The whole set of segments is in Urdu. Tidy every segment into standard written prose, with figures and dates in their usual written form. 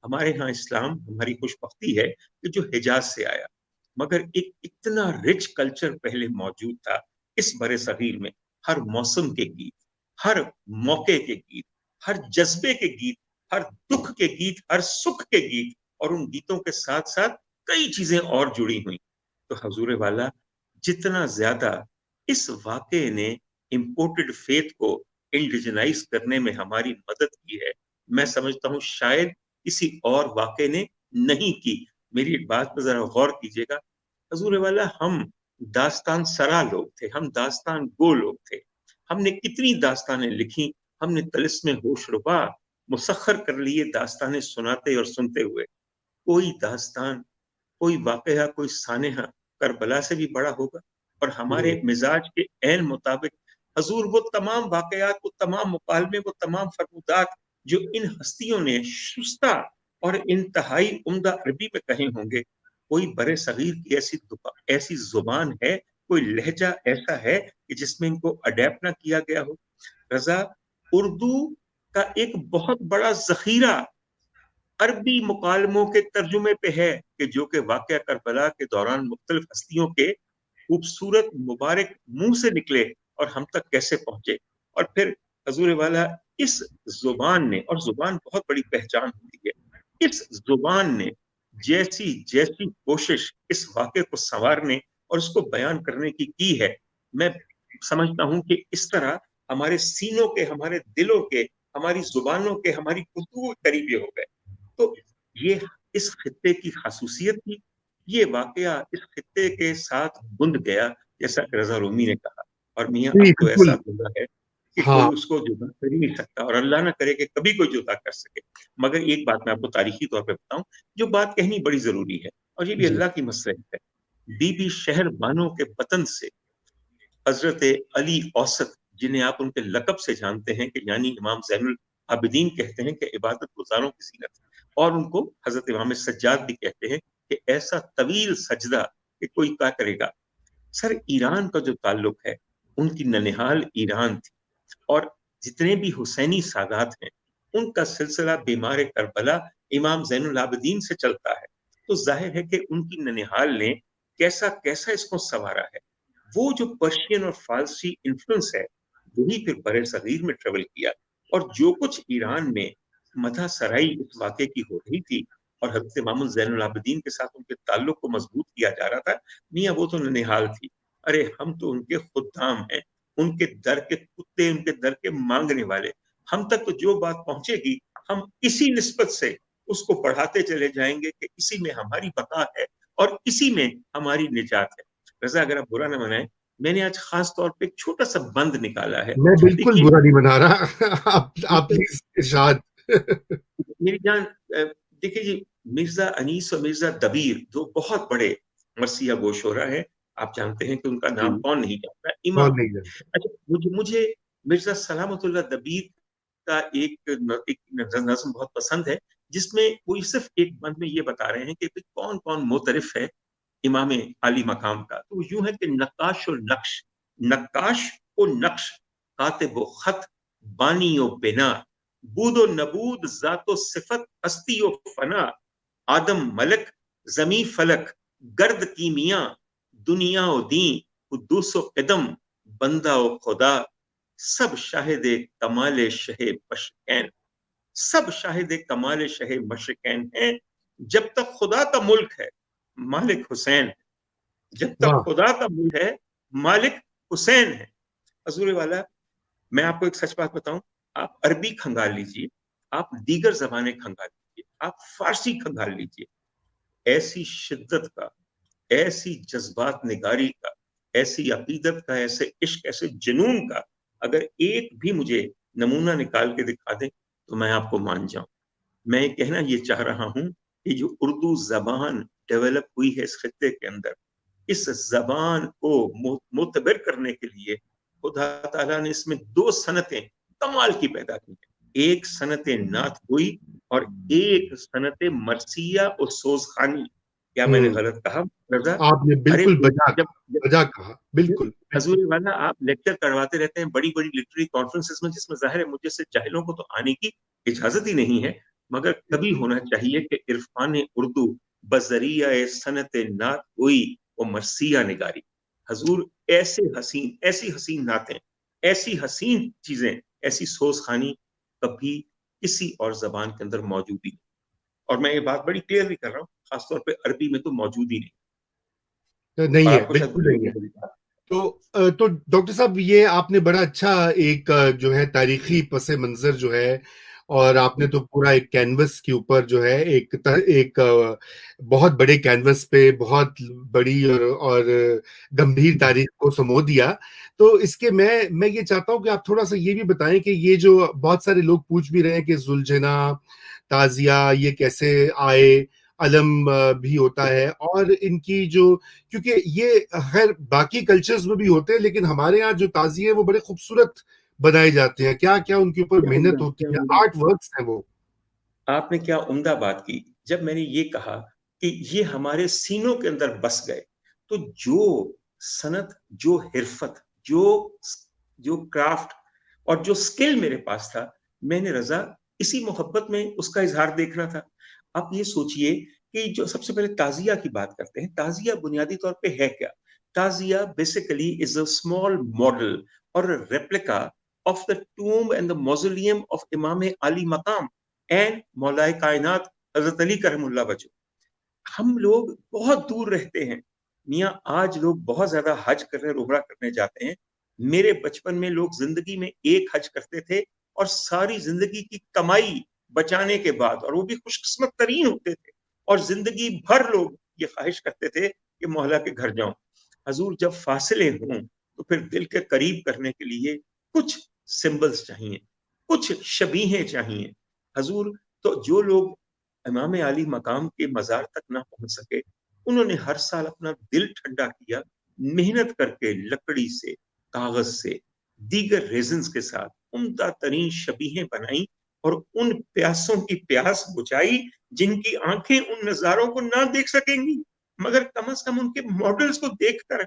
ہمارے ہاں اسلام ہماری خوش بختی ہے کہ جو حجاز سے آیا، مگر ایک اتنا رچ کلچر پہلے موجود تھا اس برِ صغیر میں، ہر موسم کے گیت، ہر موقع کے گیت، ہر جذبے کے گیت، ہر دکھ کے گیت، ہر سکھ کے گیت، اور ان گیتوں کے ساتھ ساتھ کئی چیزیں اور جڑی ہوئی. تو حضور والا جتنا زیادہ اس واقعے نے امپورٹڈ فیتھ کو انڈیجنائز کرنے میں ہماری مدد کی ہے، میں سمجھتا ہوں شاید کسی اور واقعے نے نہیں کی. میری ایک بات پہ ذرا غور کیجیے گا، حضور والا ہم داستان سرا لوگ تھے، ہم داستان گو لوگ تھے. ہم نے کتنی داستانیں لکھی، ہم نے طلسم ہوش ربا مسخر کر لیے داستانیں سناتے اور سنتے ہوئے. کوئی داستان، کوئی واقعہ، کوئی سانحہ کربلا سے بھی بڑا ہوگا، اور ہمارے مزاج کے عین مطابق حضور وہ تمام واقعات، وہ تمام مکالمے، وہ تمام فرمودات جو ان ہستیوں نے شستہ اور انتہائی عمدہ عربی میں کہے ہوں گے، کوئی برے صغیر کی ایسی زبان ہے، کوئی لہجہ ایسا ہے کہ جس میں ان کو اڈیپٹ نہ کیا گیا ہو. رضا، اردو کا ایک بہت بڑا ذخیرہ عربی مکالموں کے ترجمے پہ ہے کہ جو کہ واقعہ کربلا کے دوران مختلف ہستیوں کے خوبصورت مبارک منہ سے نکلے اور ہم تک کیسے پہنچے. اور پھر حضور والا اس زبان نے، اور زبان بہت بڑی پہچان ہوتی ہے، اس زبان نے جیسی جیسی کوشش اس واقعے کو سنوارنے اور اس کو بیان کرنے کی ہے، میں سمجھتا ہوں کہ اس طرح ہمارے سینوں کے، ہمارے دلوں کے، ہماری زبانوں کے، ہماری گفتگو کے قریبی ہو گئے. تو یہ اس خطے کی خصوصیت تھی. یہ واقعہ اس خطے کے ساتھ گند گیا، جیسا کہ رضا رومی نے کہا، اور میاں اب تو ایسا گندا ہے کہ کوئی اس کو جدا کر ہی نہیں سکتا، اور اللہ نہ کرے کہ کبھی کوئی جدا کر سکے. مگر ایک بات میں آپ کو تاریخی طور پہ بتاؤں، جو بات کہنی بڑی ضروری ہے، اور یہ بھی اللہ کی مصلحت ہے. بی بی شہر بانو کے وطن سے حضرت علی اوسط، جنہیں آپ ان کے لقب سے جانتے ہیں کہ یعنی امام زین العابدین کہتے ہیں کہ عبادت گزاروں کی زینت، اور ان کو حضرت امام سجاد بھی کہتے ہیں کہ ایسا طویل سجدہ کہ کوئی کیا کرے گا. سر، ایران کا جو تعلق ہے، ان کی ننہال ایران تھی، اور جتنے بھی حسینی سادات ہیں ان کا سلسلہ بیمار کربلا امام زین العابدین سے چلتا ہے. تو ظاہر ہے کہ ان کی ننہال نے کیسا کیسا اس کو سنوارا ہے. وہ جو پرشین اور فارسی انفلوئنس ہے، وہی پھر برے صغیر میں ٹریول کیا، اور جو کچھ ایران میں مدح سرائی اس واقعے کی ہو رہی تھی اور حضرت امام زین العابدین کے ساتھ ان کے تعلق کو مضبوط کیا جا رہا تھا، میاں وہ تو ننہال تھی. ارے ہم تو ان کے خدام ہیں، ان کے در کے کتے، ان کے در کے مانگنے والے. ہم تک تو جو بات پہنچے گی ہم اسی نسبت سے اس کو پڑھاتے چلے جائیں گے کہ اسی میں ہماری بقا ہے اور اسی میں ہماری نجات ہے. رضا، اگر آپ برا نہ منائیں، میں نے آج خاص طور پہ ایک چھوٹا سا بند نکالا ہے. میں بالکل دیکھیے برا نہیں بنا رہا، آپ پلیز ارشاد. میری جان، دیکھیے جی، مرزا انیس اور مرزا دبیر دو بہت بڑے مرثیہ گو شعرا ہیں. آپ جانتے ہیں کہ ان کا نام کون نہیں جانتا، امام. کون نہیں جانتا. اچھا، مجھے مرزا سلامت اللہ دبیر کا ایک نظم بہت پسند ہے، جس میں وہ صرف ایک بند میں یہ بتا رہے ہیں کہ کون کون موترف ہے امام عالی مقام کا. تو یوں ہے کہ نقاش و نقش، نقاش و نقش، کاتب و خط، بانی و بنا، بود و نبود، ذات و صفت، ہستی و فنا، آدم ملک، زمیں فلک، گرد کیمیاں، دنیا و دین، قدوس و قدم، بندہ و خدا، سب شاہد کمال شہ مشرقین. سب شاہد کمال شہ مشرقین ہیں. جب تک خدا کا ملک ہے مالک حسین ہے، جب تک خدا کا ملک ہے مالک حسین ہے. حضور والا، میں آپ کو ایک سچ بات بتاؤں، آپ عربی کھنگال لیجئے، آپ دیگر زبانیں کھنگال لیجئے، آپ فارسی کھنگال لیجئے، ایسی شدت کا، ایسی جذبات نگاری کا، ایسی عقیدت کا، ایسے عشق، ایسے جنون کا اگر ایک بھی مجھے نمونہ نکال کے دکھا دیں تو میں آپ کو مان جاؤں. میں کہنا یہ چاہ رہا ہوں کہ جو اردو زبان ڈیولپ ہوئی ہے اس خطے کے اندر، اس زبان کو معتبر کرنے کے لیے خدا تعالیٰ نے اس میں دو صنعتیں کمال کی پیدا کی ہیں. ایک صنعت نعت گوئی اور ایک صنعت مرثیہ اور سوزخانی. کیا میں نے غلط کہا رضا؟ آپ نے ارے بالکل جب بجا کہا. بالکل حضور والا آپ لیکچر کرواتے رہتے ہیں بڑی بڑی لٹری کانفرنسز میں، جس میں ظاہر ہے مجھے سے جاہلوں کو تو آنے کی اجازت ہی نہیں ہے، مگر کبھی ہونا چاہیے کہ عرفان اردو بذریعہ صنعت نعت ہوئی وہ مرثیہ نگاری. حضور ایسی حسین نعتیں، ایسی حسین چیزیں، ایسی سوز خانی کبھی کسی اور زبان کے اندر موجود ہی نہیں. اور میں یہ بات بڑی کلیئرلی کر رہا ہوں، خاص طور پہ عربی میں تو موجود ہی نہیں. نہیں اور ہے، آپ کو بالکل نہیں ہے. شاید تو ڈاکٹر صاحب یہ آپ نے بڑا اچھا ایک جو ہے تاریخی پس منظر جو ہے، اور آپ نے تو پورا ایک کینوس کے اوپر جو ہے ایک بہت بڑے کینوس پہ بہت بڑی اور گمبھیر تاریخ کو سمو دیا. تو اس کے میں یہ چاہتا ہوں کہ آپ تھوڑا سا یہ بھی بتائیں کہ یہ جو بہت سارے لوگ پوچھ بھی رہے ہیں کہ ذوالجناح، تازیہ یہ کیسے آئے، علم بھی ہوتا ہے، اور ان کی جو، کیونکہ یہ خیر باقی کلچرز میں بھی ہوتے ہیں لیکن ہمارے ہاں جو تازیے ہیں وہ بڑے خوبصورت بنائے جاتے ہیں. کیا کیا ان کے اوپر محنت ہوتی ہے، آرٹ ورکس ہیں وہ. آپ نے کیا عمدہ بات کی. جب میں نے یہ کہا کہ یہ ہمارے سینوں کے اندر بس گئے، تو جو صنعت، جو حرفت، جو کرافٹ اور جو سکل میرے پاس تھا، میں نے رضا اسی محبت میں اس کا اظہار دیکھنا تھا. آپ یہ سوچئے کہ جو سب سے پہلے تعزیہ کی بات کرتے ہیں، تعزیہ بنیادی طور پہ ہے کیا؟ تعزیہ basically is a small model اور replica of the tomb and the mausoleum of Imam Ali مقام اینڈ مولائے کائنات حضرت علی کرم اللہ وجہ. ہم لوگ بہت دور رہتے ہیں میاں. آج لوگ بہت زیادہ حج کرنے، عمرہ کرنے جاتے ہیں. میرے بچپن میں لوگ زندگی میں ایک حج کرتے تھے اور ساری زندگی کی کمائی بچانے کے بعد، اور وہ بھی خوش قسمت ترین ہوتے تھے، اور زندگی بھر لوگ یہ خواہش کرتے تھے کہ مولا کے گھر جاؤں. حضور جب فاصلے ہوں تو پھر دل کے قریب کرنے کے لیے کچھ سمبلز چاہیے، کچھ شبیہیں چاہیے. حضور تو جو لوگ امام علی مقام کے مزار تک نہ پہنچ سکے، انہوں نے ہر سال اپنا دل ٹھنڈا کیا، محنت کر کے لکڑی سے، کاغذ سے، دیگر ریزنز کے ساتھ عمدہ ترین شبیہیں بنائی اور ان پیاسوں کی پیاس بجھائی جن کی آنکھیں ان نظاروں کو نہ دیکھ سکیں گی، مگر کم از کم ان کے ماڈلز کو دیکھ کر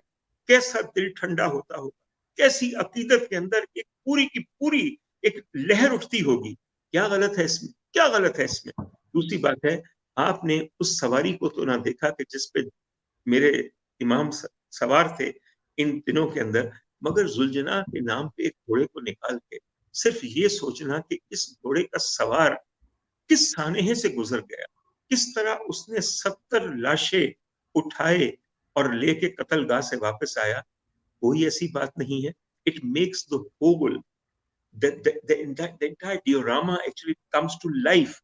کیسا دل ٹھنڈا ہوتا ہوگا، کیسی عقیدت کے اندر ایک پوری کی پوری ایک لہر اٹھتی ہوگی. کیا غلط ہے اس میں؟ کیا غلط ہے اس میں؟ دوسری بات ہے، آپ نے اس سواری کو تو نہ دیکھا کہ جس پہ میرے امام سوار تھے ان دنوں کے اندر، مگر ذوالجناح کے نام پہ ایک گھوڑے کو نکال کے صرف یہ سوچنا کہ اس گھوڑے کا سوار کس سانحے سے گزر گیا، کس طرح اس نے 70 لاشیں اٹھائے اور لے کے قتل گاہ سے واپس آیا، کوئی ایسی بات نہیں ہے. It makes the whole the entire diorama actually comes to life.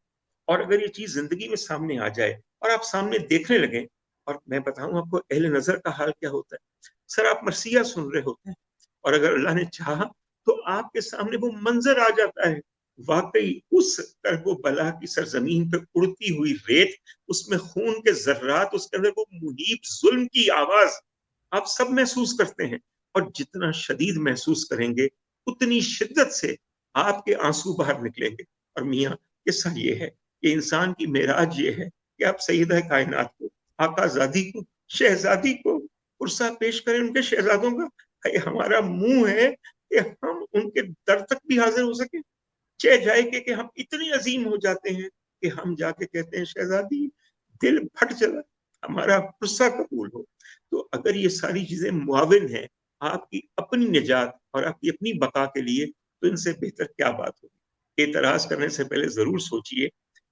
اور اگر یہ چیز زندگی میں سامنے آ جائے اور آپ سامنے دیکھنے لگیں، اور میں بتاؤں آپ کو اہل نظر کا حال کیا ہوتا ہے. سر آپ مرثیہ سن رہے ہوتے ہیں اور اگر اللہ نے چاہا تو آپ کے سامنے وہ منظر آ جاتا ہے، واقعی اس کرب و بلا کی سرزمین پہ اڑتی ہوئی ریت، اس میں خون کے ذرات، اس کے اندر وہ محیب ظلم کی آواز آپ سب محسوس کرتے ہیں. اور جتنا شدید محسوس کریں گے اتنی شدت سے آپ کے آنسو باہر نکلیں گے. اور میاں قصہ یہ ہے کہ انسان کی معراج یہ ہے کہ آپ سیدہ کائنات کو، آقا زادی کو، شہزادی کو پرسہ پیش کریں ان کے شہزادوں کا. ہمارا منہ ہے کہ ہم ان کے در تک بھی حاضر ہو سکیں. چہ جائے کہ ہم اتنی عظیم ہو جاتے ہیں کہ ہم جا کے کہتے ہیں شہزادی دل پھٹ چلا، ہمارا پرسہ قبول ہو. تو اگر یہ ساری چیزیں معاون ہیں آپ کی اپنی نجات اور آپ کی اپنی بقا کے لیے، تو ان سے بہتر کیا بات ہوگی. اعتراض کرنے سے پہلے ضرور سوچئے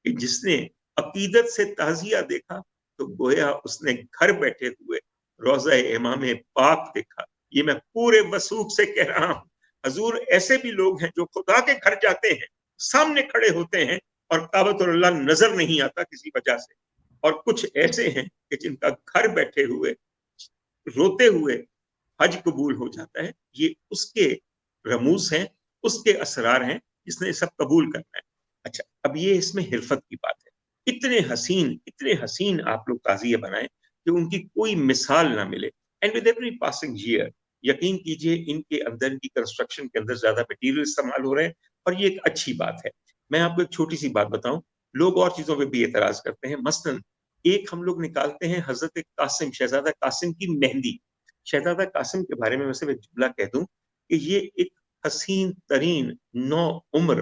کہ جس نے عقیدت سے تعزیہ دیکھا تو گویا اس نے گھر بیٹھے ہوئے روضہ امام پاک دیکھا. یہ میں پورے وثوق سے کہہ رہا ہوں. حضور ایسے بھی لوگ ہیں جو خدا کے گھر جاتے ہیں، سامنے کھڑے ہوتے ہیں اور کعبۃ اللہ نظر نہیں آتا کسی وجہ سے، اور کچھ ایسے ہیں کہ جن کا گھر بیٹھے ہوئے روتے ہوئے حج قبول ہو جاتا ہے. یہ اس کے رموز ہیں، اس کے اسرار ہیں جس نے سب قبول کرنا ہے. اچھا، اب یہ اس میں حرفت کی بات ہے. اتنے حسین آپ لوگ تعزیے بنائیں کہ ان کی کوئی مثال نہ ملے. And with every passing year یقین کیجئے ان کے اندر کی کنسٹرکشن کے اندر زیادہ مٹیریل استعمال ہو رہے ہیں، اور یہ ایک اچھی بات ہے. میں آپ کو ایک چھوٹی سی بات بتاؤں، لوگ اور چیزوں پہ بھی اعتراض کرتے ہیں. مثلاً ایک ہم لوگ نکالتے ہیں حضرت قاسم، شہزادہ قاسم کی مہندی. شہزادہ قاسم کے بارے میں صرف ایک جملہ کہہ دوں کہ یہ ایک حسین ترین نو عمر